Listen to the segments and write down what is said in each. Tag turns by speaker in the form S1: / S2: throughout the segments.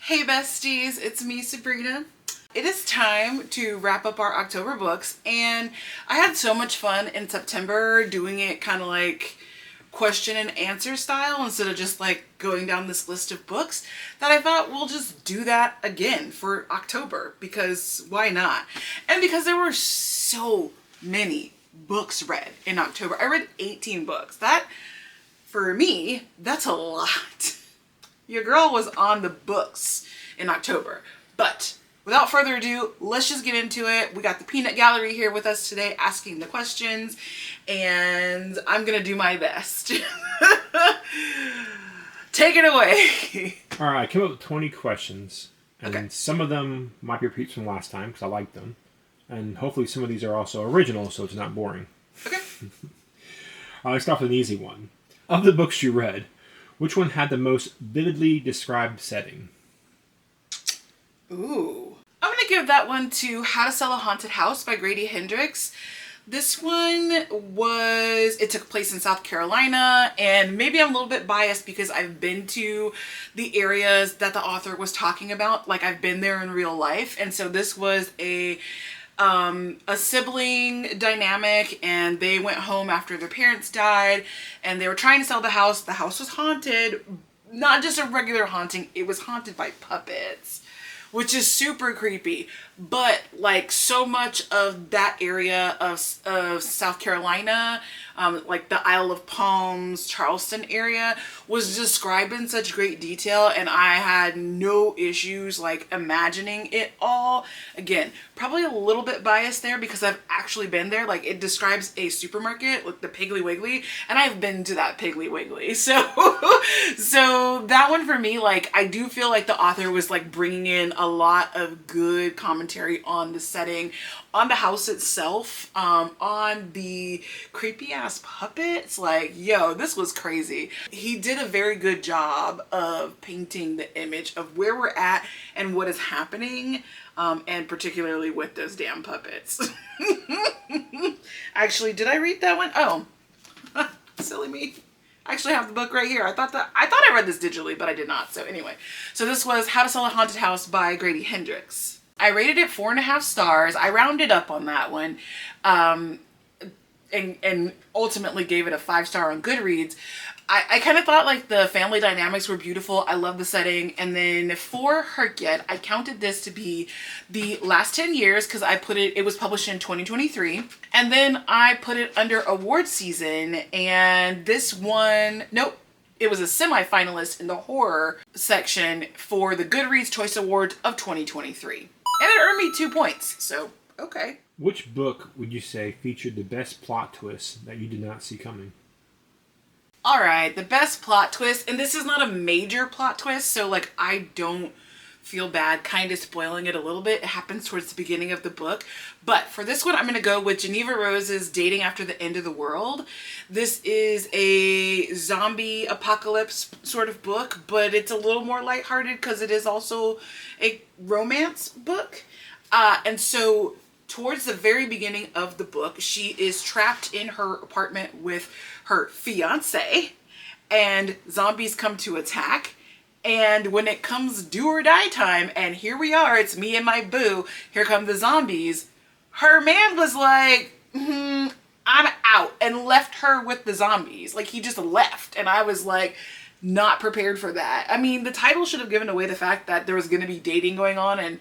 S1: Hey besties, it's me, Sabrina. It is time to wrap up our October books, and I had so much fun in September doing it kind of like question and answer style instead of just like going down this list of books that I thought we'll just do that again for October, because why not? And because there were so many books read in October. I read 18 books. That, for me, that's a lot. Your girl was on the books in October. But without further ado, let's just get into it. We got the Peanut Gallery here with us today asking the questions, and I'm gonna do my best. Take it away.
S2: All right, I came up with 20 questions, and
S1: Okay.
S2: some of them might be repeats from last time because I like them, and hopefully some of these are also original, so it's not boring.
S1: Okay.
S2: Let's start with an easy one. Of the books you read, which one had the most vividly described setting?
S1: Ooh. I'm gonna give that one to How to Sell a Haunted House by Grady Hendrix. This one it took place in South Carolina, and maybe I'm a little bit biased because I've been to the areas that the author was talking about. Like, I've been there in real life, and so this was a sibling dynamic, and they went home after their parents died, and they were trying to sell the house. The house was haunted, not just a regular haunting, it was haunted by puppets, which is super creepy. But like, so much of that area of South Carolina, like the Isle of Palms, Charleston area, was described in such great detail, and I had no issues like imagining it all. Again, probably a little bit biased there because I've actually been there. Like, it describes a supermarket with the Piggly Wiggly, and I've been to that Piggly Wiggly. So that one for me, like, I do feel like the author was like bringing in a lot of good commentary on the setting, on the house itself, on the creepy ass puppets. Like, yo, this was crazy. He did a very good job of painting the image of where we're at and what is happening, and particularly with those damn puppets. Actually, did I read that one? Oh, silly me. I actually have the book right here. I thought I read this digitally, but I did not. So anyway, so this was How to Sell a Haunted House by Grady Hendrix. I rated it 4.5 stars. I rounded up on that one, and ultimately gave it a 5-star on Goodreads. I kind of thought like the family dynamics were beautiful. I love the setting. And then for hrcyed, I counted this to be the last 10 years because it was published in 2023. And then I put it under award season, and this one, nope. It was a semi-finalist in the horror section for the Goodreads Choice Award of 2023. And it earned me 2 points, so okay.
S2: Which book would you say featured the best plot twist that you did not see coming?
S1: All right, the best plot twist, and this is not a major plot twist, so like I don't feel bad kind of spoiling it a little bit. It happens towards the beginning of the book. But for this one, I'm going to go with Geneva Rose's Dating After the End of the World. This is a zombie apocalypse sort of book, but it's a little more lighthearted because it is also a romance book. And so towards the very beginning of the book, she is trapped in her apartment with her fiance, and zombies come to attack. And when it comes do or die time, and here we are, it's me and my boo, here come the zombies, her man was like, I'm out, and left her with the zombies. Like, he just left, and I was like, not prepared for that. I mean, the title should have given away the fact that there was going to be dating going on, and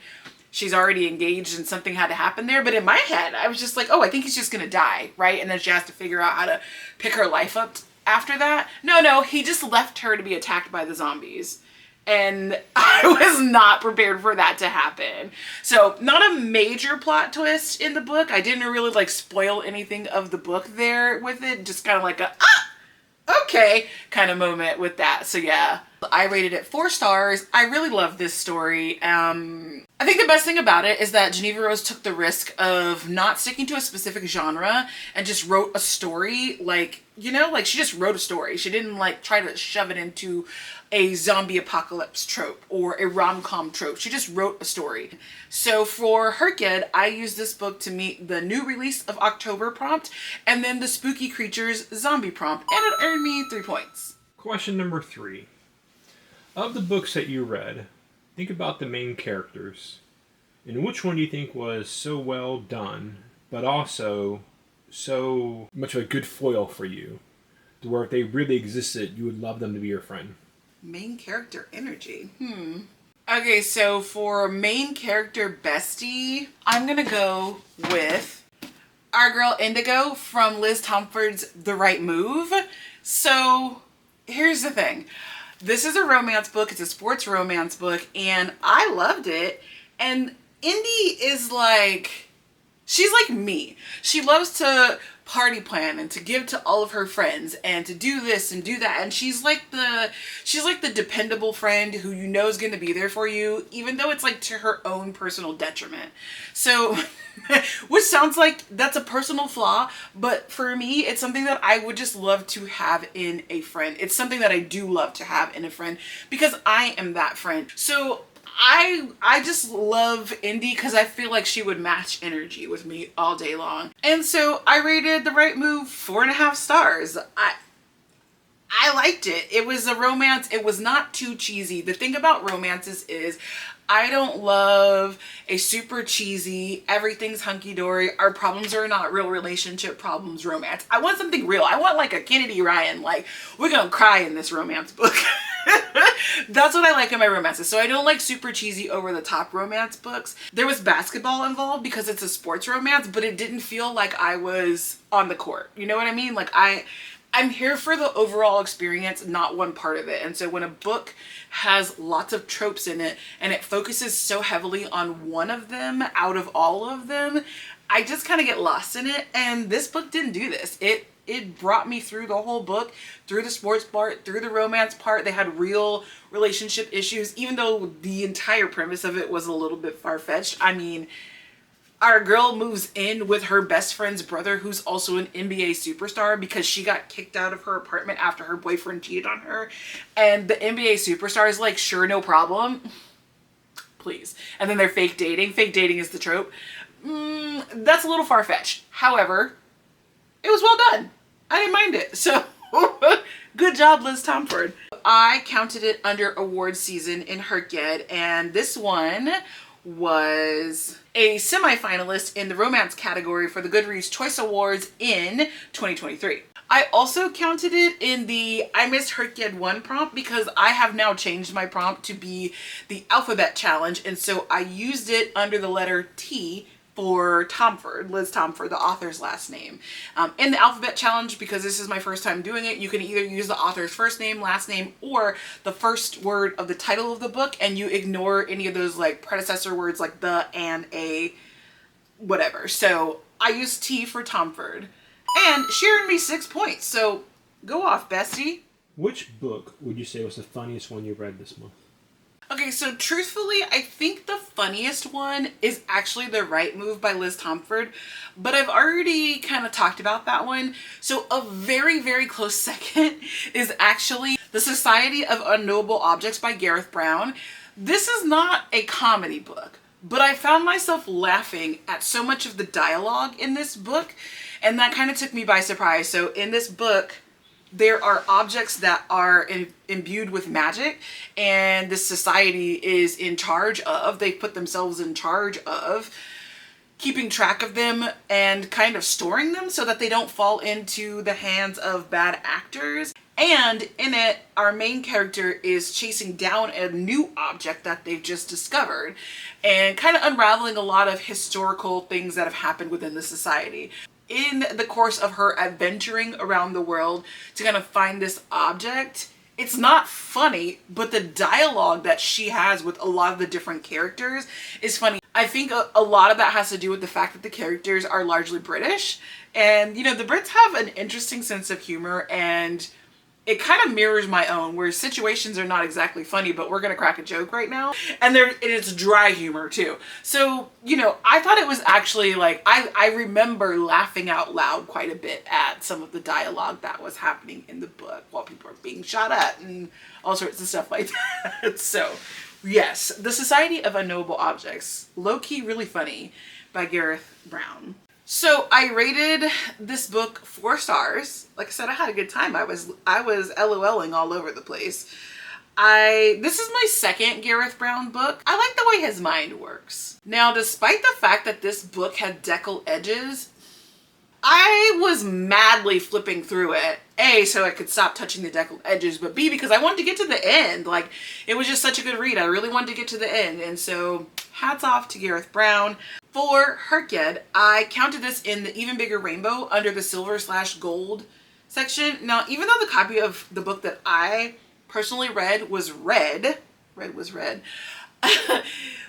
S1: she's already engaged and something had to happen there. But in my head, I was just like, oh, I think he's just going to die, right? And then she has to figure out how to pick her life up after that. No, he just left her to be attacked by the zombies. And I was not prepared for that to happen. So not a major plot twist in the book. I didn't really like spoil anything of the book there with it. Just kind of like a, okay kind of moment with that. So yeah, I rated it 4 stars. I really love this story. I think the best thing about it is that Geneva Rose took the risk of not sticking to a specific genre and just wrote a story. Like, you know, like she just wrote a story. She didn't like try to shove it into a zombie apocalypse trope or a rom-com trope. She just wrote a story. So for hrcyed, I used this book to meet the new release of October prompt and then the Spooky Creatures zombie prompt, and it earned me 3 points.
S2: Question number 3. Of the books that you read, think about the main characters. And which one do you think was so well done, but also so much of a good foil for you, to where if they really existed, you would love them to be your friend?
S1: Main character energy. Okay, so for main character bestie, I'm gonna go with our girl Indigo from Liz Tomford's The Right Move. So here's the thing. This is a romance book. It's a sports romance book, and I loved it. And Indy is like, she's like me. She loves to party plan and to give to all of her friends and to do this and do that. And she's like the dependable friend who you know is going to be there for you, even though it's like to her own personal detriment. So, which sounds like that's a personal flaw, but for me, it's something that I would just love to have in a friend. It's something that I do love to have in a friend because I am that friend. So I just love Indy because I feel like she would match energy with me all day long. And so I rated The Right Move 4.5 stars. I liked it. It was a romance. It was not too cheesy. The thing about romances is I don't love a super cheesy, everything's hunky-dory, our problems are not real relationship problems romance. I want something real. I want like a Kennedy Ryan, like we're gonna cry in this romance book. That's what I like in my romances. So I don't like super cheesy over the top romance books. There was basketball involved because it's a sports romance, but it didn't feel like I was on the court. You know what I mean? Like I'm here for the overall experience, not one part of it. And so when a book has lots of tropes in it and it focuses so heavily on one of them out of all of them, I just kind of get lost in it. And this book didn't do this. It brought me through the whole book, through the sports part, through the romance part. They had real relationship issues, even though the entire premise of it was a little bit far-fetched. I mean, our girl moves in with her best friend's brother, who's also an NBA superstar, because she got kicked out of her apartment after her boyfriend cheated on her. And the NBA superstar is like, sure, no problem. Please. And then they're fake dating. Fake dating is the trope. That's a little far-fetched. However, it was well done. I didn't mind it. So good job, Liz Tomford. I counted it under award season in hrcyed, and this one was a semi-finalist in the romance category for the Goodreads Choice Awards in 2023. I also counted it in the I missed hrcyed 1 prompt because I have now changed my prompt to be the alphabet challenge, and so I used it under the letter T for Tomford, Liz Tomford, the author's last name. In the alphabet challenge, because this is my first time doing it, you can either use the author's first name, last name, or the first word of the title of the book, and you ignore any of those like predecessor words like the, and, a, whatever. So I used T for Tomford, and she earned me 6 points. So go off, bestie.
S2: Which book would you say was the funniest one you read this month?
S1: Okay, so truthfully, I think the funniest one is actually The Right Move by Liz Tomford, but I've already kind of talked about that one. So a very, very close second is actually The Society of Unknowable Objects by Gareth Brown. This is not a comedy book, but I found myself laughing at so much of the dialogue in this book, and that kind of took me by surprise. So in this book, there are objects that are imbued with magic, and this society is in charge of, they put themselves in charge of keeping track of them and kind of storing them so that they don't fall into the hands of bad actors. And in it, our main character is chasing down a new object that they've just discovered and kind of unraveling a lot of historical things that have happened within the society. In the course of her adventuring around the world to kind of find this object, it's not funny, but the dialogue that she has with a lot of the different characters is funny. I think a lot of that has to do with the fact that the characters are largely British. And, you know, the Brits have an interesting sense of humor, and it kind of mirrors my own, where situations are not exactly funny, but we're gonna crack a joke right now. And it's dry humor too. So, you know, I thought it was actually like, I remember laughing out loud quite a bit at some of the dialogue that was happening in the book while people are being shot at and all sorts of stuff like that. So, yes, The Society of Unknowable Objects, low-key really funny, by Gareth Brown. So I rated this book 4 stars. Like I said, I had a good time. I was LOLing all over the place. This is my second Gareth Brown book. I like the way his mind works. Now, despite the fact that this book had decal edges, I was madly flipping through it. A, so I could stop touching the decal edges, but B, because I wanted to get to the end. Like, it was just such a good read. I really wanted to get to the end. And so, hats off to Gareth Brown. For hrcyed, I counted this in the Even Bigger Rainbow under the silver/gold section. Now, even though the copy of the book that I personally read was red,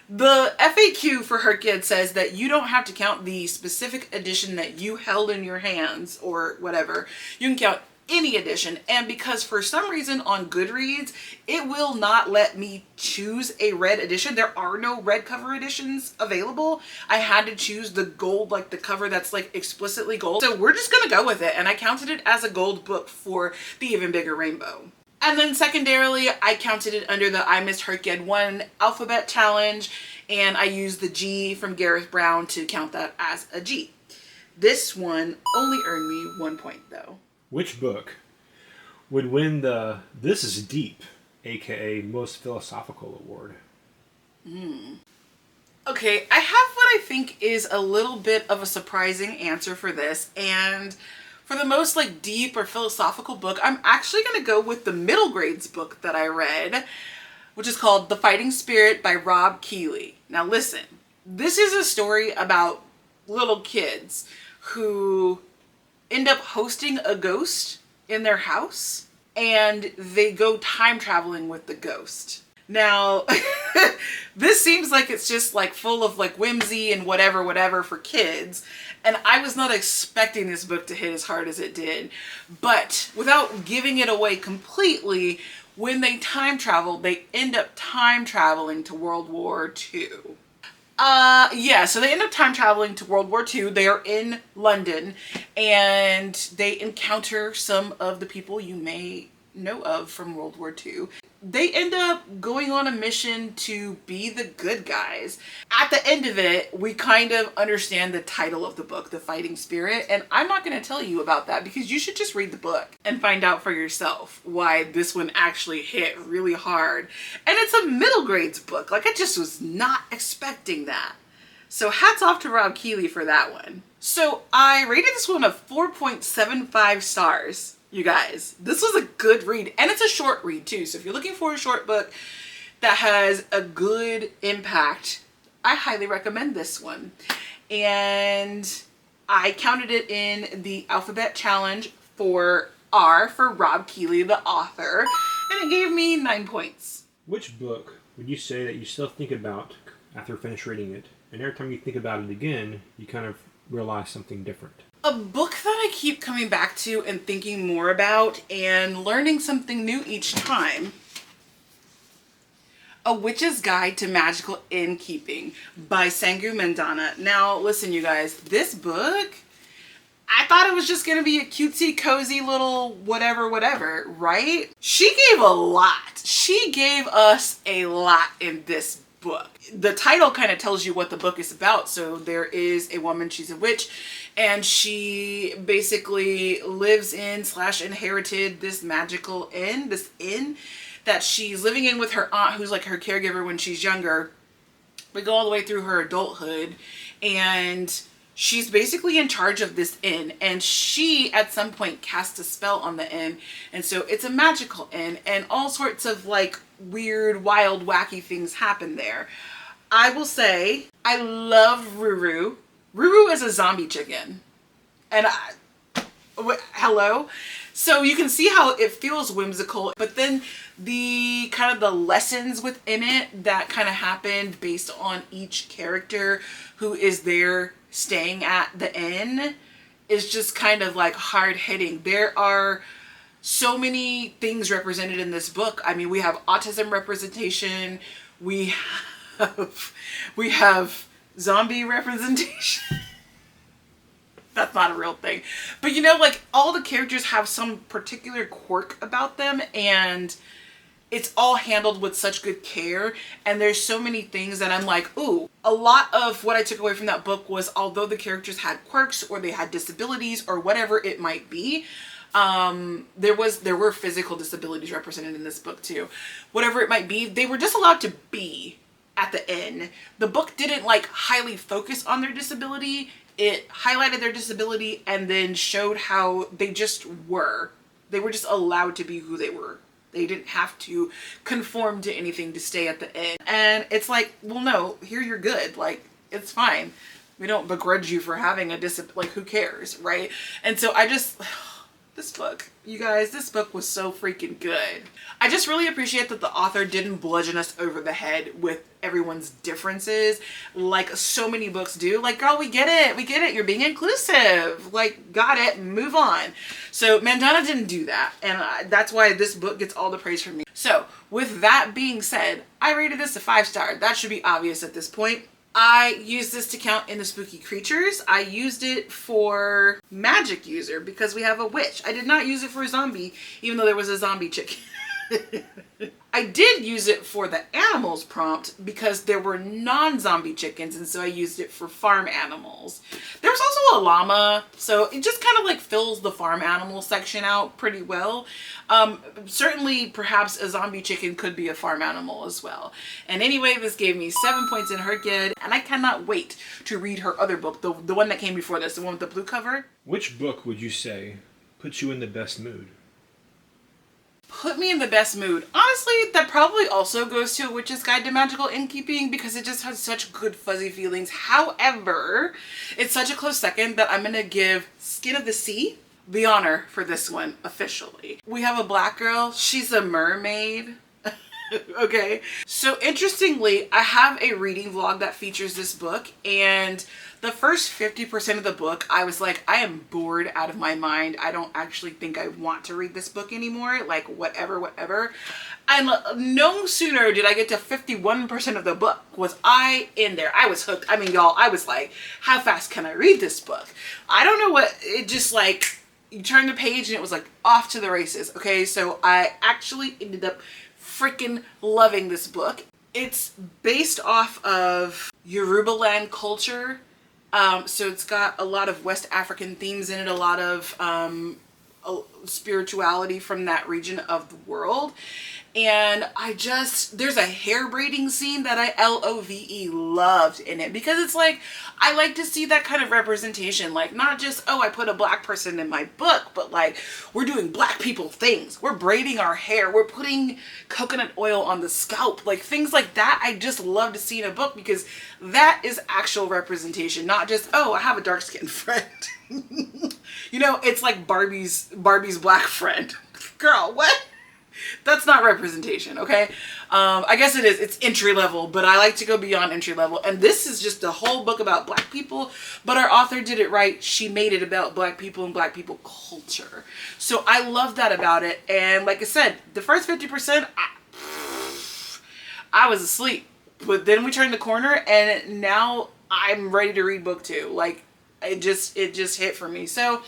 S1: the FAQ for hrcyed says that you don't have to count the specific edition that you held in your hands or whatever. You can count any edition, and because for some reason on Goodreads it will not let me choose a red edition. There are no red cover editions available. I had to choose the gold, like the cover that's like explicitly gold. So we're just gonna go with it, and I counted it as a gold book for the Even Bigger Rainbow. And then secondarily, I counted it under the I Missed hrcyed 1 alphabet challenge, and I used the G from Gareth Brown to count that as a G. This one only earned me 1 point though.
S2: Which book would win the This Is Deep, aka Most Philosophical Award?
S1: Okay, I have what I think is a little bit of a surprising answer for this, and for the most like deep or philosophical book, I'm actually going to go with the middle grades book that I read, which is called The Fighting Spirit by Rob Keeley. Now listen, this is a story about little kids who end up hosting a ghost in their house, and they go time traveling with the ghost. Now, this seems like it's just like full of like whimsy and whatever for kids. And I was not expecting this book to hit as hard as it did. But without giving it away completely, when they time travel, they end up time traveling to World War II. Yeah, so they end up time traveling to World War II. They are in London, and they encounter some of the people you may know of from World War II. They end up going on a mission to be the good guys. At the end of it, we kind of understand the title of the book, The Fighting Spirit, and I'm not going to tell you about that because you should just read the book and find out for yourself why this one actually hit really hard. And it's a middle grades book. Like, I just was not expecting that. So hats off to Rob Keeley for that one. So I rated this one a 4.75 stars. You guys, this was a good read, and it's a short read too. So if you're looking for a short book that has a good impact, I highly recommend this one. And I counted it in the alphabet challenge for R for Rob Keeley, the author, and it gave me 9 points.
S2: Which book would you say that you still think about after you finish reading it, and every time you think about it again, you kind of realize something different?
S1: A book that I keep coming back to and thinking more about and learning something new each time. A Witch's Guide to Magical Innkeeping by Sangu Mandana. Now, listen, you guys, this book, I thought it was just going to be a cutesy, cozy little whatever, right? She gave a lot. She gave us a lot in this book. The title kind of tells you what the book is about. So there is a woman, she's a witch, and she basically lives in / inherited this magical inn, this inn that she's living in with her aunt, who's like her caregiver when she's younger. We go all the way through her adulthood, and she's basically in charge of this inn, and she at some point casts a spell on the inn, and so it's a magical inn, and all sorts of like weird, wild, wacky things happen there. I will say I love Ruru. Ruru is a zombie chicken, and hello. So you can see how it feels whimsical, but then the kind of the lessons within it that kind of happen based on each character who is there staying at the inn is just kind of like hard hitting. There are so many things represented in this book. I mean, we have autism representation, we have zombie representation. That's not a real thing. But you know, like, all the characters have some particular quirk about them, and it's all handled with such good care. And there's so many things that I'm like, ooh. A lot of what I took away from that book was, although the characters had quirks or they had disabilities or whatever it might be, There were physical disabilities represented in this book too. Whatever it might be, they were just allowed to be at the end. The book didn't like highly focus on their disability. It highlighted their disability and then showed how they just were. They were just allowed to be who they were. They didn't have to conform to anything to stay at the end. And it's like, well, no, here you're good. Like, it's fine. We don't begrudge you for having a disability. Like, who cares, right? And so I just, this book, you guys, this book was so freaking good. I just really appreciate that the author didn't bludgeon us over the head with everyone's differences like so many books do. Like, girl, we get it, you're being inclusive, like, got it, move on. So Mandana didn't do that, and that's why this book gets all the praise from me. So with that being said, I rated this a 5-star. That should be obvious at this point. I used this to count in the spooky creatures. I used it for magic user because we have a witch. I did not use it for a zombie, even though there was a zombie chicken. I did use it for the animals prompt because there were non-zombie chickens, and so I used it for farm animals. There was also a llama, so it just kind of like fills the farm animal section out pretty well. Certainly, perhaps a zombie chicken could be a farm animal as well. And anyway, this gave me 7 points in hrcyed, and I cannot wait to read her other book, the one that came before this, the one with the blue cover.
S2: Which book would you say puts you in the best mood?
S1: Put me in the best mood. Honestly, that probably also goes to A Witch's Guide to Magical Innkeeping because it just has such good fuzzy feelings. However, it's such a close second that I'm gonna give Skin of the Sea the honor for this one officially. We have a black girl. She's a mermaid. Okay. So interestingly, I have a reading vlog that features this book, and the first 50% of the book, I was like, I am bored out of my mind. I don't actually think I want to read this book anymore. Like, whatever. And no sooner did I get to 51% of the book was I in there. I was hooked. I mean, y'all, I was like, how fast can I read this book? I don't know what, it just like, you turn the page and it was like off to the races. Okay, so I actually ended up freaking loving this book. It's based off of Yoruba land culture. So it's got a lot of West African themes in it, a lot of spirituality from that region of the world. And there's a hair braiding scene that I LOVE loved in it because it's like, I like to see that kind of representation. Like, not just, oh, I put a black person in my book, but like, we're doing black people things. We're braiding our hair. We're putting coconut oil on the scalp. Like, things like that I just love to see in a book because that is actual representation, not just, oh, I have a dark skinned friend. You know, it's like Barbie's black friend. Girl, what? That's not representation, okay? I guess it is. It's entry level, but I like to go beyond entry level. And this is just a whole book about black people, but our author did it right. She made it about black people and black people culture. So I love that about it. And like I said, the first 50%, I was asleep. But then we turned the corner and now I'm ready to read book 2. Like, it just hit for me. So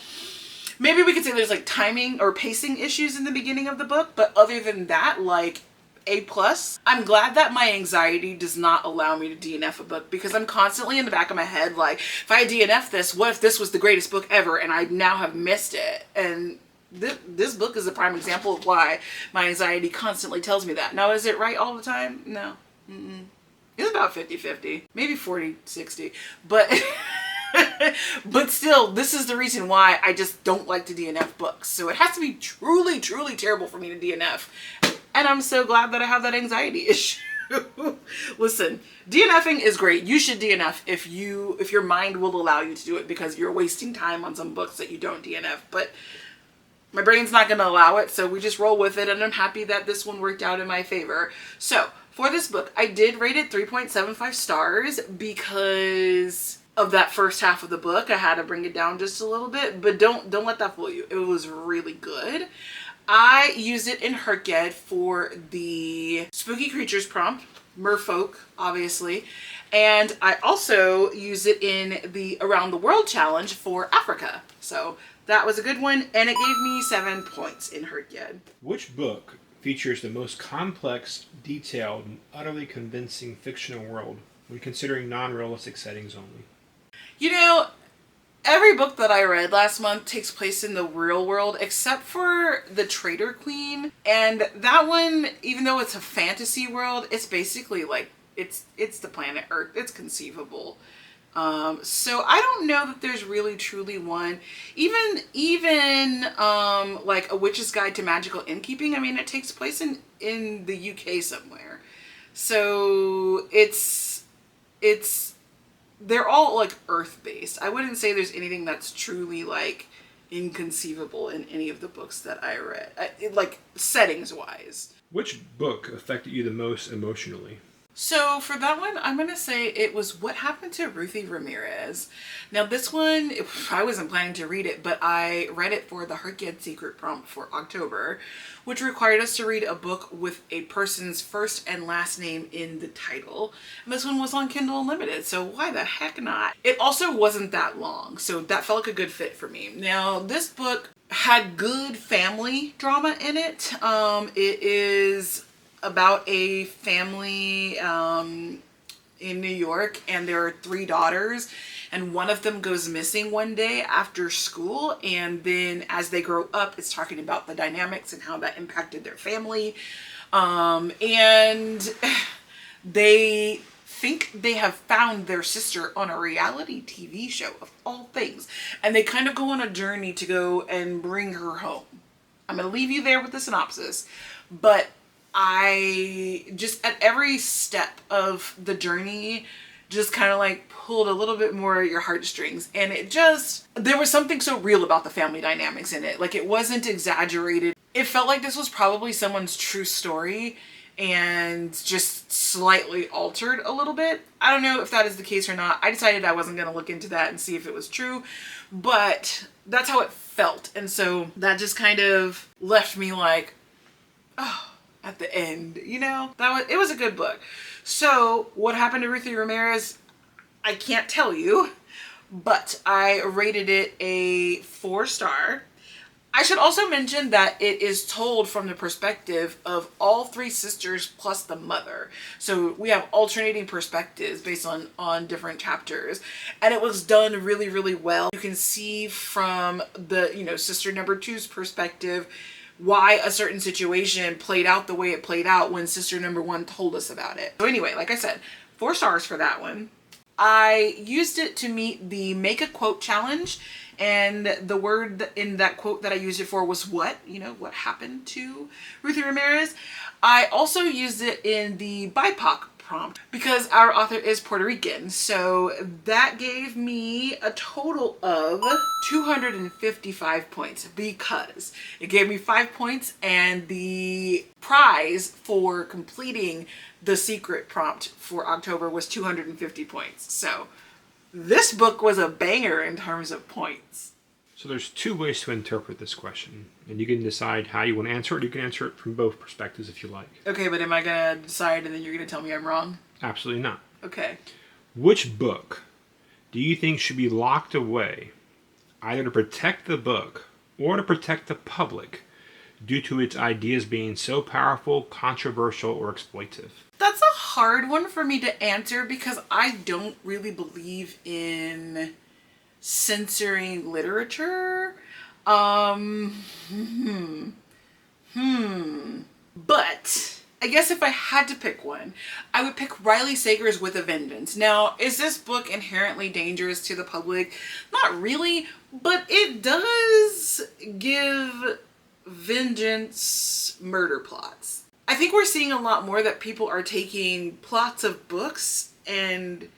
S1: maybe we could say there's like timing or pacing issues in the beginning of the book, but other than that, like, A+. I'm glad that my anxiety does not allow me to DNF a book because I'm constantly in the back of my head like, if I DNF this, what if this was the greatest book ever and I now have missed it? And this book is a prime example of why my anxiety constantly tells me that. Now, is it right all the time? No. It's about 50-50, maybe 40-60, but but still, this is the reason why I just don't like to DNF books. So it has to be truly, truly terrible for me to DNF. And I'm so glad that I have that anxiety issue. Listen, DNFing is great. You should DNF if your mind will allow you to do it because you're wasting time on some books that you don't DNF. But my brain's not going to allow it, so we just roll with it, and I'm happy that this one worked out in my favor. So, for this book, I did rate it 3.75 stars because of that first half of the book. I had to bring it down just a little bit, but don't let that fool you. It was really good. I used it in hrcyed for the spooky creatures prompt, merfolk, obviously, and I also used it in the Around the World challenge for Africa. So that was a good one, and it gave me 7 points in hrcyed.
S2: Which book features the most complex, detailed, and utterly convincing fictional world when considering non-realistic settings only?
S1: You know, Every book that I read last month takes place in the real world except for The Traitor Queen. And that one, even though it's a fantasy world, it's basically like, it's the planet Earth. It's conceivable. So I don't know that there's really truly one. Even like A Witch's Guide to Magical Innkeeping, I mean, it takes place in the UK somewhere. So they're all like earth-based. I wouldn't say there's anything that's truly like inconceivable in any of the books that I read, like settings-wise.
S2: Which book affected you the most emotionally?
S1: So for that one, I'm going to say it was What Happened to Ruthie Ramirez. Now this one, I wasn't planning to read it, but I read it for the hrcyed secret prompt for October, which required us to read a book with a person's first and last name in the title. And this one was on Kindle Unlimited, so why the heck not? It also wasn't that long, so that felt like a good fit for me. Now this book had good family drama in it. It is about a family in New York, and there are 3 daughters, and one of them goes missing one day after school, and then as they grow up, it's talking about the dynamics and how that impacted their family. And they think they have found their sister on a reality TV show of all things, and they kind of go on a journey to go and bring her home. I'm going to leave you there with the synopsis, but I just, at every step of the journey, just kind of like pulled a little bit more at your heartstrings. And it just, there was something so real about the family dynamics in it. Like, it wasn't exaggerated. It felt like this was probably someone's true story and just slightly altered a little bit. I don't know if that is the case or not. I decided I wasn't going to look into that and see if it was true, but that's how it felt. And so that just kind of left me like, oh, at the end, you know, it was a good book. So What Happened to Ruthie Ramirez, I can't tell you, but I rated it a 4-star. I should also mention that it is told from the perspective of all 3 sisters plus the mother. So we have alternating perspectives based on different chapters. And it was done really, really well. You can see from the, sister number 2's perspective why a certain situation played out the way it played out when sister number 1 told us about it. So anyway, like I said, 4 stars for that one. I used it to meet the Make a Quote challenge, and the word in that quote that I used it for was what? What happened to Ruthie Ramirez? I also used it in the BIPOC prompt because our author is Puerto Rican. So that gave me a total of 255 points because it gave me 5 points, and the prize for completing the secret prompt for October was 250 points. So this book was a banger in terms of points.
S2: So there's 2 ways to interpret this question, and you can decide how you want to answer it. You can answer it from both perspectives if you like.
S1: Okay, but am I going to decide and then you're going to tell me I'm wrong?
S2: Absolutely not.
S1: Okay.
S2: Which book do you think should be locked away, either to protect the book or to protect the public, due to its ideas being so powerful, controversial, or exploitive?
S1: That's a hard one for me to answer because I don't really believe in censoring literature. But I guess if I had to pick one, I would pick Riley Sager's With a Vengeance. Now, is this book inherently dangerous to the public? Not really, but it does give vengeance murder plots. I think we're seeing a lot more that people are taking plots of books and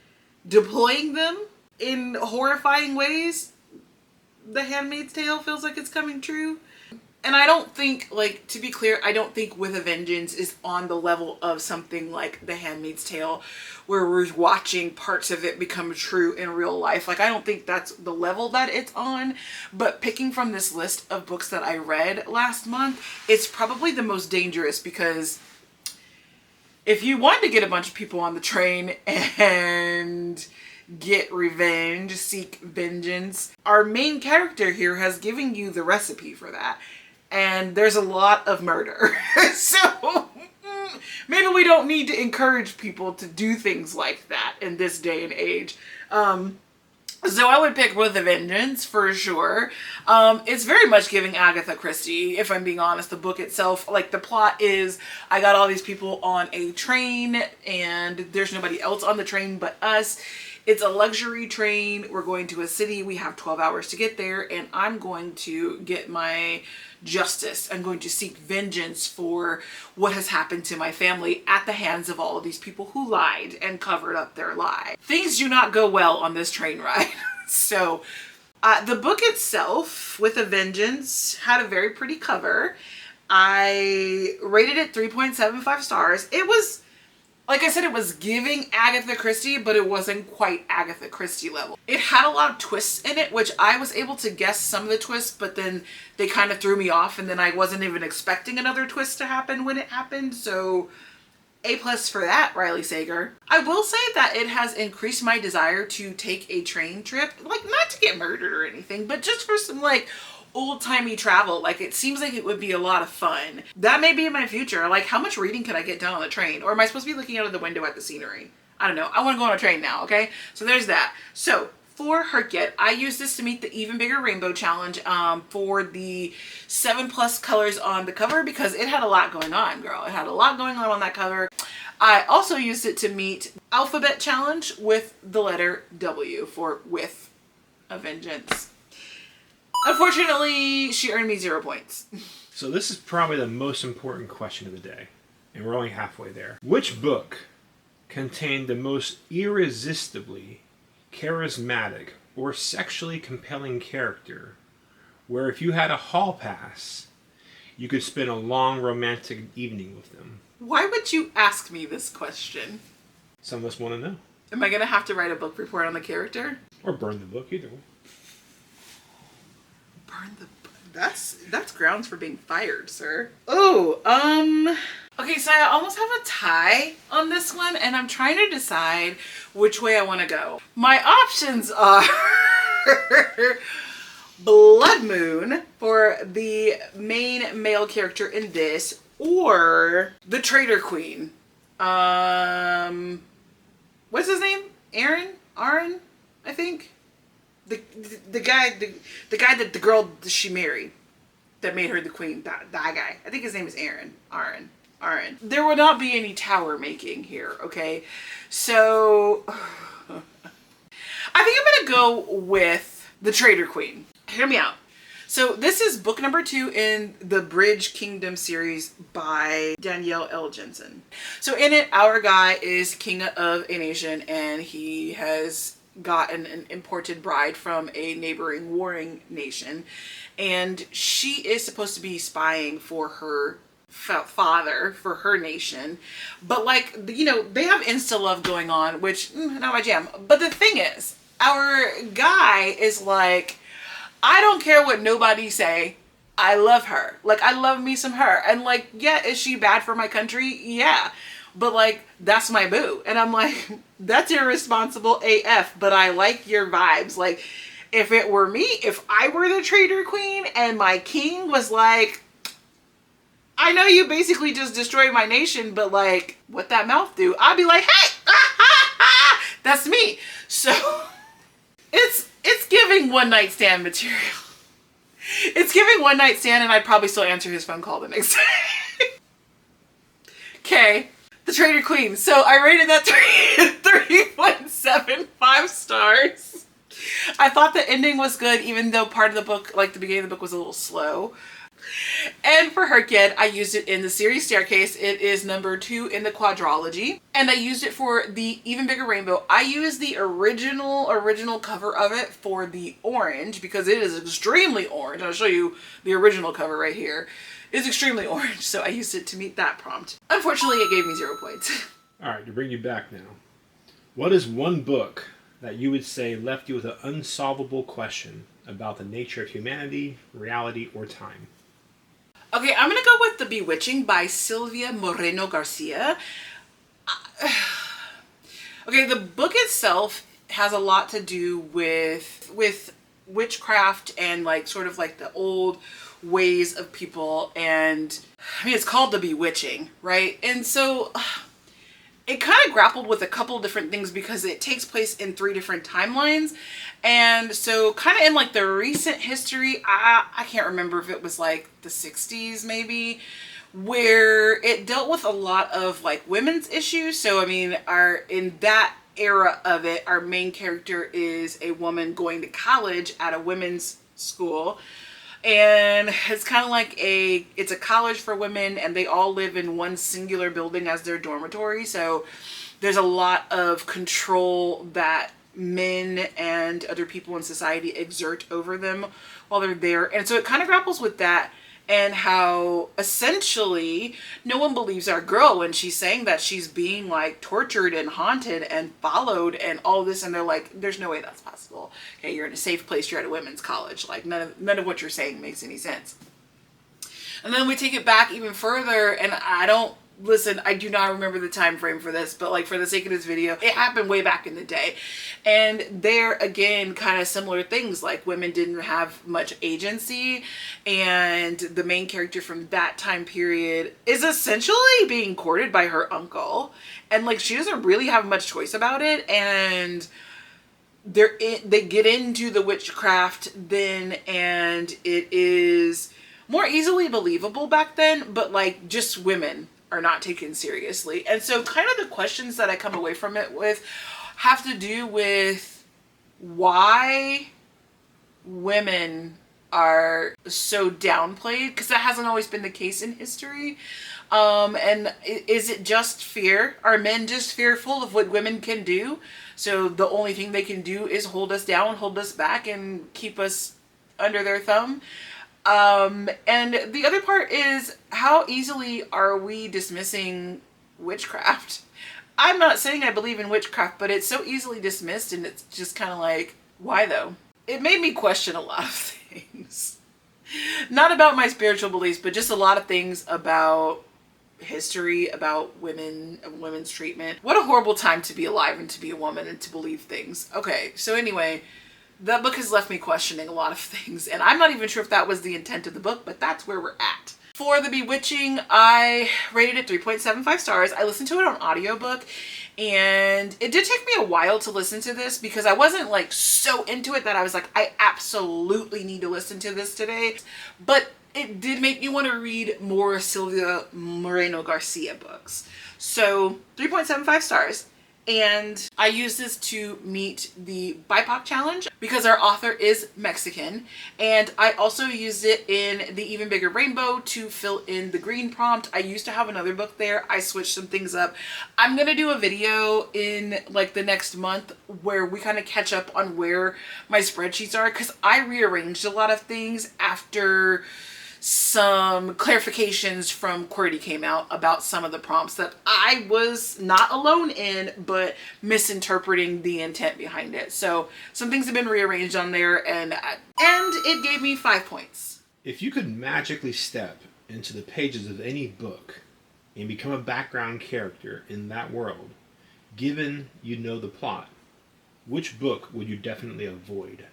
S1: deploying them in horrifying ways. The Handmaid's Tale feels like it's coming true. And I don't think, to be clear, I don't think With a Vengeance is on the level of something like The Handmaid's Tale, where we're watching parts of it become true in real life. I don't think that's the level that it's on. But picking from this list of books that I read last month, it's probably the most dangerous, because if you want to get a bunch of people on the train and get revenge, seek vengeance, our main character here has given you the recipe for that. And there's a lot of murder. So maybe we don't need to encourage people to do things like that in this day and age. So I would pick With a Vengeance for sure. It's very much giving Agatha Christie, if I'm being honest. The book itself, like the plot is, I got all these people on a train and there's nobody else on the train but us. It's a luxury train. We're going to a city. We have 12 hours to get there and I'm going to get my justice. I'm going to seek vengeance for what has happened to my family at the hands of all of these people who lied and covered up their lie. Things do not go well on this train ride. So the book itself, With a Vengeance, had a very pretty cover. I rated it 3.75 stars. It was, like I said, it was giving Agatha Christie, but it wasn't quite Agatha Christie level. It had a lot of twists in it, which I was able to guess some of the twists, but then they kind of threw me off, and then I wasn't even expecting another twist to happen when it happened, so A+ for that, Riley Sager. I will say that it has increased my desire to take a train trip, like not to get murdered or anything, but just for some like old-timey travel. Like it seems like it would be a lot of fun. That may be in my future. Like how much reading can I get done on the train? Or am I supposed to be looking out of the window at the scenery? I don't know. I want to go on a train now, okay? So there's that. So for hrcyed, I used this to meet the Even Bigger Rainbow Challenge for the 7+ colors on the cover because it had a lot going on, girl. It had a lot going on that cover. I also used it to meet Alphabet Challenge with the letter W for With a Vengeance. Unfortunately, she earned me 0 points.
S2: So this is probably the most important question of the day, and we're only halfway there. Which book contained the most irresistibly charismatic or sexually compelling character where if you had a hall pass, you could spend a long romantic evening with them?
S1: Why would you ask me this question?
S2: Some of us want to know.
S1: Am I going to have to write a book report on the character?
S2: Or burn the book, either way.
S1: Burn the book? That's grounds for being fired, sir. Oh, okay, so I almost have a tie on this one, and I'm trying to decide which way I want to go. My options are Blood Moon for the main male character in this, or the Traitor Queen. What's his name? Aaron, I think. The guy that the girl she married that made her the queen. That guy. I think his name is Aaron. There will not be any tower making here, okay? So I think I'm gonna go with the Traitor Queen. Hear me out. So this is book number 2 in the Bridge Kingdom series by Danielle L. Jensen. So in it, our guy is king of a nation and he has gotten an imported bride from a neighboring warring nation. And she is supposed to be spying for her father, for her nation. But like, you know, they have insta love going on, which, not my jam. But the thing is, our guy is like, I don't care what nobody say. I love her. Like, I love me some her. And like, yeah, is she bad for my country? Yeah. But like, that's my boo. And I'm like, that's irresponsible AF, but I like your vibes. Like, if it were me, if I were the Traitor Queen and my king was like, I know you basically just destroyed my nation, but like, what that mouth do? I'd be like, hey, that's me. So it's giving one night stand material. It's giving one night stand, and I'd probably still answer his phone call the next day. Okay, the Traitor Queen. So I rated that 3.75 stars. I thought the ending was good, even though part of the book, like the beginning of the book, was a little slow. And for hrcyed, I used it in the series Staircase. It is number 2 in the quadrology. And I used it for the Even Bigger Rainbow. I used the original cover of it for the orange because it is extremely orange. I'll show you the original cover right here. It's extremely orange, so I used it to meet that prompt. Unfortunately, it gave me 0 points.
S2: All right, to bring you back now. What is one book that you would say left you with an unsolvable question about the nature of humanity, reality, or time?
S1: Okay, I'm going to go with The Bewitching by Sylvia Moreno Garcia. Okay, the book itself has a lot to do with witchcraft and like sort of like the old ways of people, and I mean it's called The Bewitching, right? And so it kind of grappled with a couple different things because it takes place in 3 different timelines. And so kind of in like the recent history, I can't remember if it was like the 60s maybe, where it dealt with a lot of like women's issues. So I mean, in that era of it, our main character is a woman going to college at a women's school. And it's kind of like it's a college for women, and they all live in one singular building as their dormitory. So there's a lot of control that men and other people in society exert over them while they're there. And so it kind of grapples with that, and how essentially no one believes our girl when she's saying that she's being like tortured and haunted and followed and all this, and they're like, there's no way that's possible. Okay, you're in a safe place, you're at a women's college, like none of what you're saying makes any sense. And then we take it back even further, and I do not remember the time frame for this, but like for the sake of this video, it happened way back in the day. And there again, kind of similar things, like women didn't have much agency, and the main character from that time period is essentially being courted by her uncle, and like she doesn't really have much choice about it. And they get into the witchcraft then, and it is more easily believable back then, but like just women are not taken seriously. And so kind of the questions that I come away from it with have to do with why women are so downplayed, because that hasn't always been the case in history. And is it just fear? Are men just fearful of what women can do? So the only thing they can do is hold us down, hold us back, and keep us under their thumb. And the other part is, how easily are we dismissing witchcraft? I'm not saying I believe in witchcraft, but it's so easily dismissed, and it's just kind of like, why though? It made me question a lot of things. Not about my spiritual beliefs, but just a lot of things about history, about women, women's treatment. What a horrible time to be alive and to be a woman and to believe things. Okay, so anyway, that book has left me questioning a lot of things, and I'm not even sure if that was the intent of the book, but that's where we're at. For The Bewitching, I rated it 3.75 stars. I listened to it on audiobook, and it did take me a while to listen to this because I wasn't like so into it that I was like, I absolutely need to listen to this today. But it did make me want to read more Silvia Moreno Garcia books. So 3.75 stars. And I use this to meet the BIPOC challenge because our author is Mexican. And I also used it in the Even Bigger Rainbow to fill in the green prompt. I used to have another book there. I switched some things up. I'm going to do a video in like the next month where we kind of catch up on where my spreadsheets are, because I rearranged a lot of things after some clarifications from QWERTY came out about some of the prompts that I was not alone in, but misinterpreting the intent behind it. So some things have been rearranged on there, and it gave me 5 points.
S2: If you could magically step into the pages of any book and become a background character in that world, given you know the plot, which book would you definitely avoid?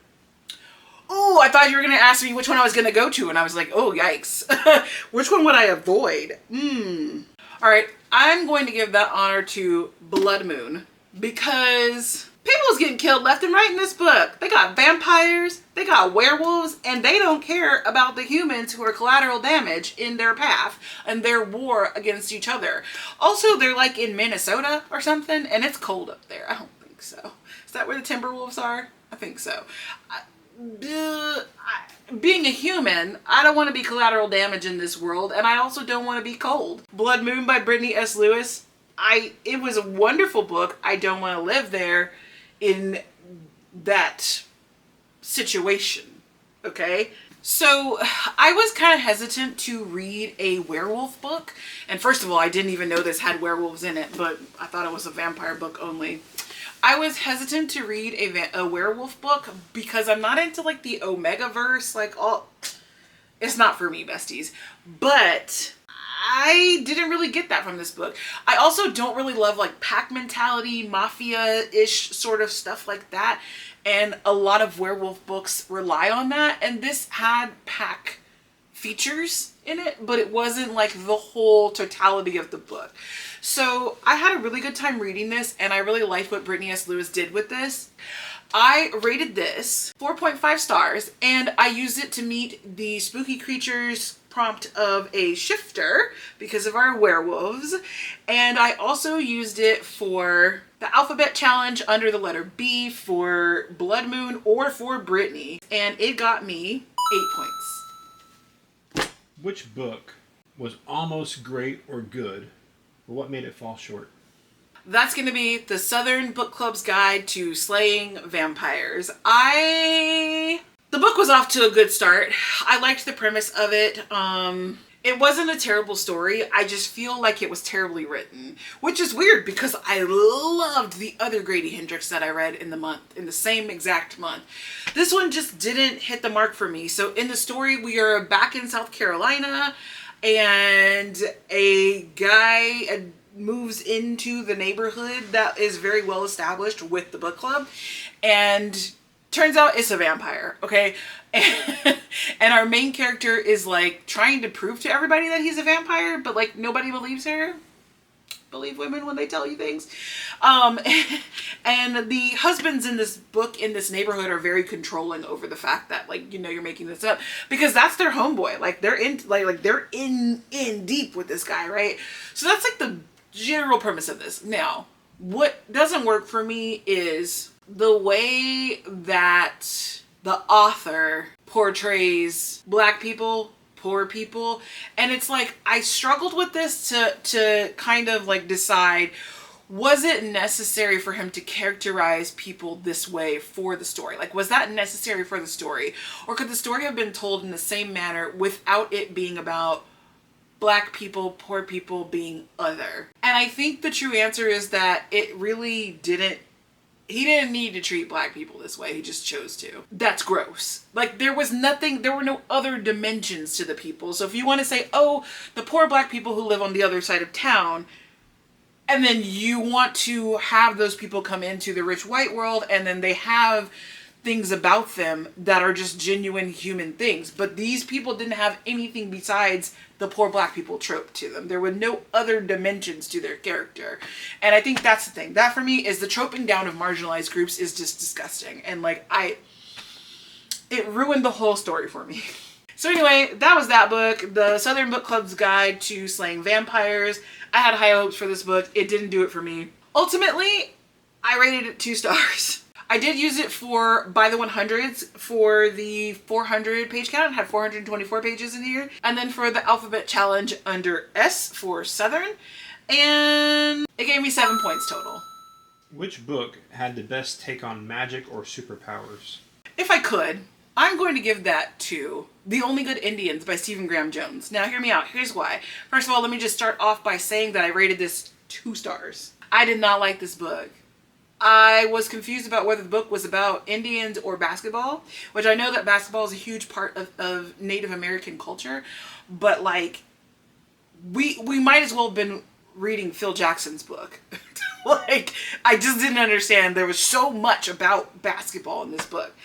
S1: Oh, I thought you were going to ask me which one I was going to go to, and I was like, oh, yikes. Which one would I avoid? All right, I'm going to give that honor to Blood Moon, because people's getting killed left and right in this book. They got vampires, they got werewolves, and they don't care about the humans who are collateral damage in their path and their war against each other. Also, they're like in Minnesota or something, and it's cold up there. I don't think so. Is that where the Timberwolves are? I think so. Being a human, I don't want to be collateral damage in this world, and I also don't want to be cold. Blood Moon by Brittany S. Lewis. It was a wonderful book. I don't want to live there in that situation. Okay? So I was kind of hesitant to read a werewolf book. And first of all, I didn't even know this had werewolves in it, but I thought it was a vampire book only. I was hesitant to read a werewolf book because I'm not into like the Omega-verse, like all, it's not for me, besties. But I didn't really get that from this book. I also don't really love like pack mentality, mafia-ish sort of stuff like that. And a lot of werewolf books rely on that. And this had pack features in it, but it wasn't like the whole totality of the book. So I had a really good time reading this, and I really liked what Brittany S. Lewis did with this. I rated this 4.5 stars, and I used it to meet the spooky creatures prompt of a shifter because of our werewolves. And I also used it for the alphabet challenge under the letter B for Blood Moon or for Brittany, and it got me 8 points.
S2: Which book was almost great or good, but what made it fall short?
S1: That's going to be the Southern Book Club's Guide to Slaying Vampires. The book was off to a good start. I liked the premise of it. It wasn't a terrible story. I just feel like it was terribly written, which is weird because I loved the other Grady Hendrix that I read in the same exact month. This one just didn't hit the mark for me. So in the story, we are back in South Carolina, and a guy moves into the neighborhood that is very well established with the book club, and turns out it's a vampire, okay? And our main character is like trying to prove to everybody that he's a vampire, but like nobody believes her. Believe women when they tell you things. And the husbands in this book in this neighborhood are very controlling over the fact that, like, you know, you're making this up, because that's their homeboy. Like they're in deep with this guy, right? So that's like the general premise of this. Now, what doesn't work for me is the way that the author portrays Black people, poor people. And it's like, I struggled with this to kind of like decide, was it necessary for him to characterize people this way for the story? Like, was that necessary for the story? Or could the story have been told in the same manner without it being about Black people, poor people being other? And I think the true answer is that it really didn't. He didn't need to treat Black people this way. He just chose to. That's gross. Like, there were no other dimensions to the people. So if you want to say, oh, the poor Black people who live on the other side of town, and then you want to have those people come into the rich white world, and then they have things about them that are just genuine human things. But these people didn't have anything besides the poor Black people trope to them. There were no other dimensions to their character. And I think that's the thing. That for me is the troping down of marginalized groups is just disgusting. And like, it ruined the whole story for me. So anyway, that was that book, the Southern Book Club's Guide to Slaying Vampires. I had high hopes for this book. It didn't do it for me. Ultimately, I rated it 2 stars. I did use it for by the 100s for the 400 page count. It had 424 pages in here. And then for the alphabet challenge under S for Southern. And it gave me 7 points total.
S2: Which book had the best take on magic or superpowers?
S1: If I could, I'm going to give that to The Only Good Indians by Stephen Graham Jones. Now hear me out. Here's why. First of all, let me just start off by saying that I rated this 2 stars. I did not like this book. I was confused about whether the book was about Indians or basketball, which I know that basketball is a huge part of Native American culture, but like, we might as well have been reading Phil Jackson's book. Like, I just didn't understand. There was so much about basketball in this book.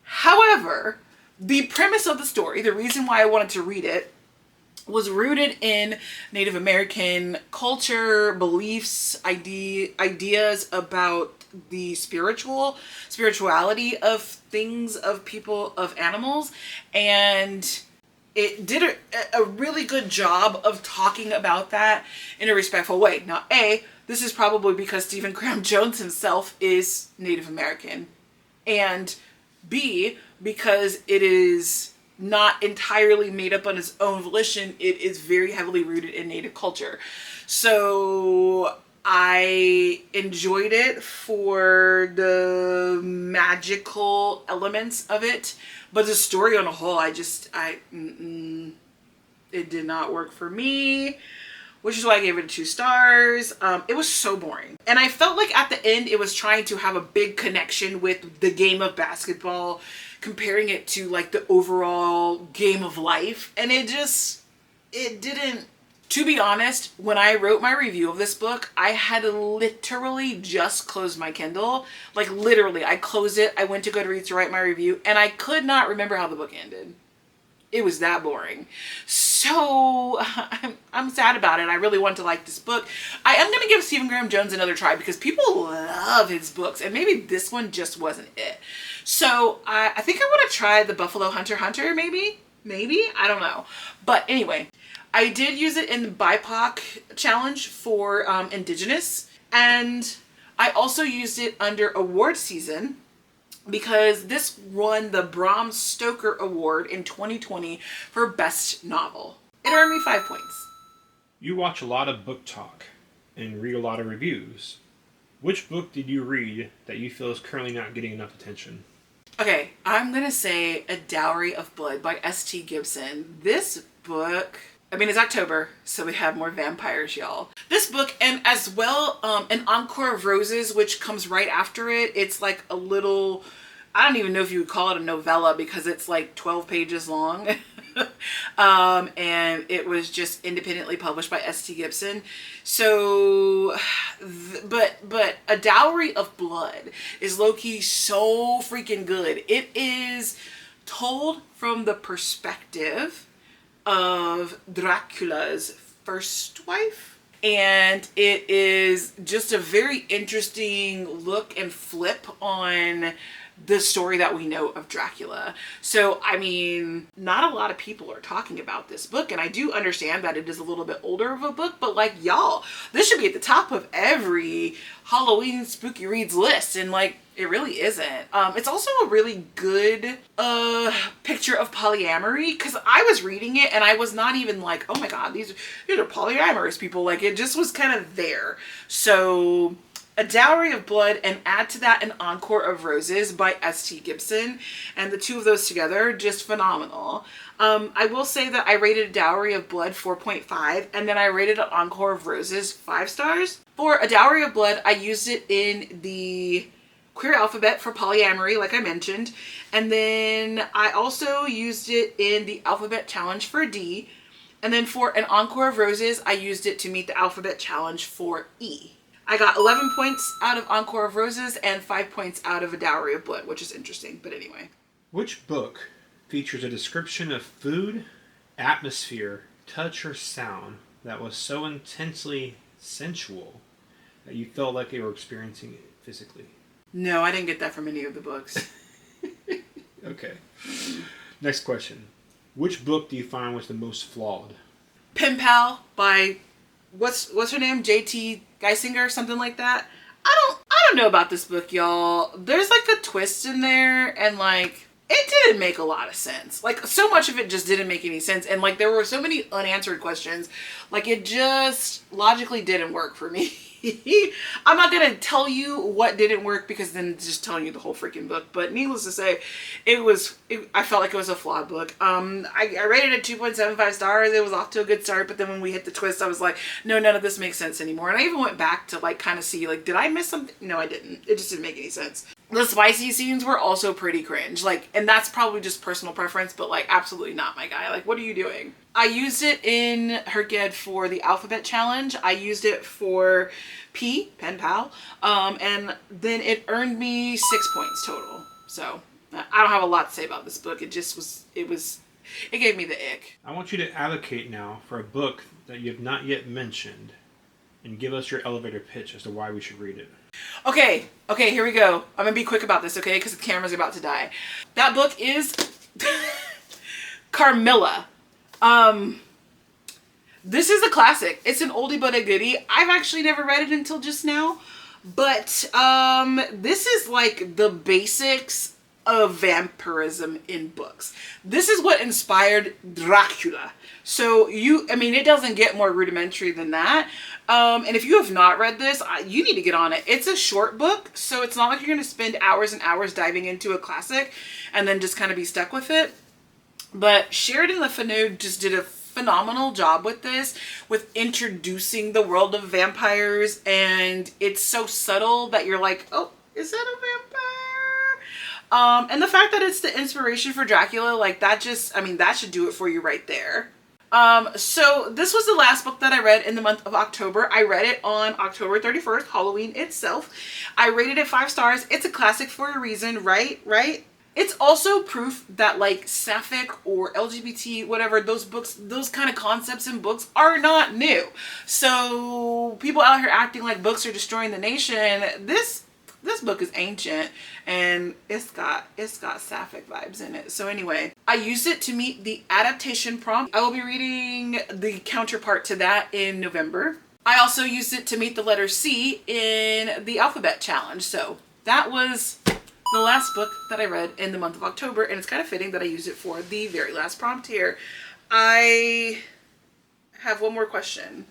S1: However, the premise of the story, the reason why I wanted to read it, was rooted in Native American culture, beliefs, ideas about the spirituality of things, of people, of animals. And it did a really good job of talking about that in a respectful way. Now, A, this is probably because Stephen Graham Jones himself is Native American. And B, because it is not entirely made up on its own volition, it is very heavily rooted in Native culture. So I enjoyed it for the magical elements of it, but the story on a whole, it did not work for me, which is why I gave it 2 stars. It was so boring. And I felt like at the end, it was trying to have a big connection with the game of basketball, comparing it to like the overall game of life. And it didn't. To be honest, when I wrote my review of this book, I had literally just closed my Kindle. Like literally, I closed it. I went to Goodreads to write my review, and I could not remember how the book ended. It was that boring. So I'm sad about it. I really want to like this book. I am going to give Stephen Graham Jones another try because people love his books, and maybe this one just wasn't it. So I think I want to try the Buffalo Hunter, maybe? I don't know. But anyway, I did use it in the BIPOC challenge for Indigenous, and I also used it under award season because this won the Bram Stoker Award in 2020 for Best Novel. It earned me 5 points.
S2: You watch a lot of book talk and read a lot of reviews. Which book did you read that you feel is currently not getting enough attention?
S1: Okay, I'm going to say A Dowry of Blood by S.T. Gibson. This book, I mean, it's October, so we have more vampires, y'all. This book, and as well, An Encore of Roses, which comes right after it. It's like a little, I don't even know if you would call it a novella because it's like 12 pages long. And it was just independently published by S.T. Gibson. So, but A Dowry of Blood is low-key so freaking good. It is told from the perspective of Dracula's first wife. And it is just a very interesting look and flip on the story that we know of Dracula. So, I mean, not a lot of people are talking about this book, and I do understand that it is a little bit older of a book, but like, y'all, this should be at the top of every Halloween spooky reads list, and like, it really isn't. It's also a really good picture of polyamory, because I was reading it and I was not even like, oh my god, these are polyamorous people. Like, it just was kind of there. So, A Dowry of Blood, and add to that An Encore of Roses by S.T. Gibson, and the two of those together, just phenomenal. I will say that I rated A Dowry of Blood 4.5, and then I rated An Encore of Roses 5 stars. For A Dowry of Blood, I used it in the queer alphabet for polyamory, like I mentioned, and then I also used it in the alphabet challenge for D, and then for An Encore of Roses, I used it to meet the alphabet challenge for E. I got 11 points out of Encore of Roses and 5 points out of A Dowry of Blood, which is interesting, but anyway.
S2: Which book features a description of food, atmosphere, touch, or sound that was so intensely sensual that you felt like you were experiencing it physically?
S1: No, I didn't get that from any of the books.
S2: Okay. Next question. Which book do you find was the most flawed?
S1: Pen Pal by, what's her name? J.T. Geisinger, something like that. I don't know about this book, y'all. There's like a twist in there, and like, it didn't make a lot of sense. Like, so much of it just didn't make any sense, and like, there were so many unanswered questions. Like, it just logically didn't work for me. I'm not gonna tell you what didn't work because then it's just telling you the whole freaking book. But needless to say, I felt like it was a flawed book. I rated it 2.75 stars. It was off to a good start, but then when we hit the twist, I was like, no, none of this makes sense anymore. And I even went back to like kind of see, like, did I miss something? No, I didn't. It just didn't make any sense. The spicy scenes were also pretty cringe. Like, and that's probably just personal preference, but like, absolutely not my guy. Like, what are you doing? I used it in hrcyed for the alphabet challenge. I used it for P, Pen Pal, and then it earned me 6 points total. So I don't have a lot to say about this book. It just was, it gave me the ick.
S2: I want you to advocate now for a book that you have not yet mentioned and give us your elevator pitch as to why we should read it.
S1: Okay, here we go. I'm gonna be quick about this, okay? Because the camera's about to die. That book is Carmilla. This is a classic. It's an oldie but a goodie. I've actually never read it until just now, but this is like the basics of vampirism in books. This is what inspired Dracula. So it doesn't get more rudimentary than that. And if you have not read this, you need to get on it. It's a short book, so it's not like you're going to spend hours and hours diving into a classic and then just kind of be stuck with it. But Sheridan Le Fanu just did a phenomenal job with this, with introducing the world of vampires, and it's so subtle that you're like, oh, is that a vampire? And the fact that it's the inspiration for Dracula, like, that should do it for you right there. So this was the last book that I read in the month of October. I read it on October 31st, Halloween itself. I rated it 5 stars. It's a classic for a reason, right? It's also proof that like sapphic or LGBT, whatever, those books, those kind of concepts in books are not new. So people out here acting like books are destroying the nation, this book is ancient and it's got sapphic vibes in it. So anyway, I used it to meet the adaptation prompt. I will be reading the counterpart to that in November. I also used it to meet the letter C in the alphabet challenge. So that was the last book that I read in the month of October, and it's kind of fitting that I used it for the very last prompt here. I have one more question.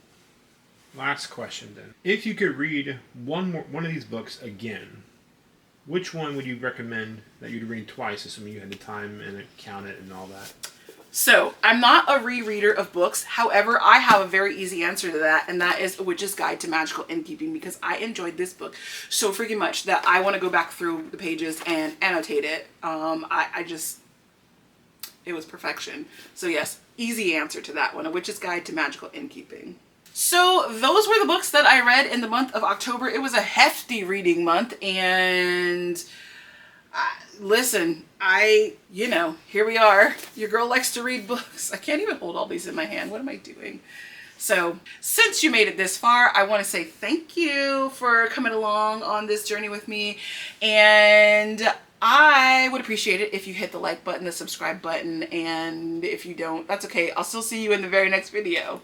S2: Last question then. If you could read one of these books again, which one would you recommend that you'd read twice, assuming you had the time and count it and all that?
S1: So, I'm not a rereader of books. However, I have a very easy answer to that, and that is A Witch's Guide to Magical Innkeeping, because I enjoyed this book so freaking much that I want to go back through the pages and annotate it. It was perfection. So yes, easy answer to that one, A Witch's Guide to Magical Innkeeping. So those were the books that I read in the month of October. It was a hefty reading month, and listen, here we are. Your girl likes to read books. I can't even hold all these in my hand. What am I doing? So since you made it this far, I want to say thank you for coming along on this journey with me. And I would appreciate it if you hit the like button, the subscribe button. And if you don't, that's okay. I'll still see you in the very next video.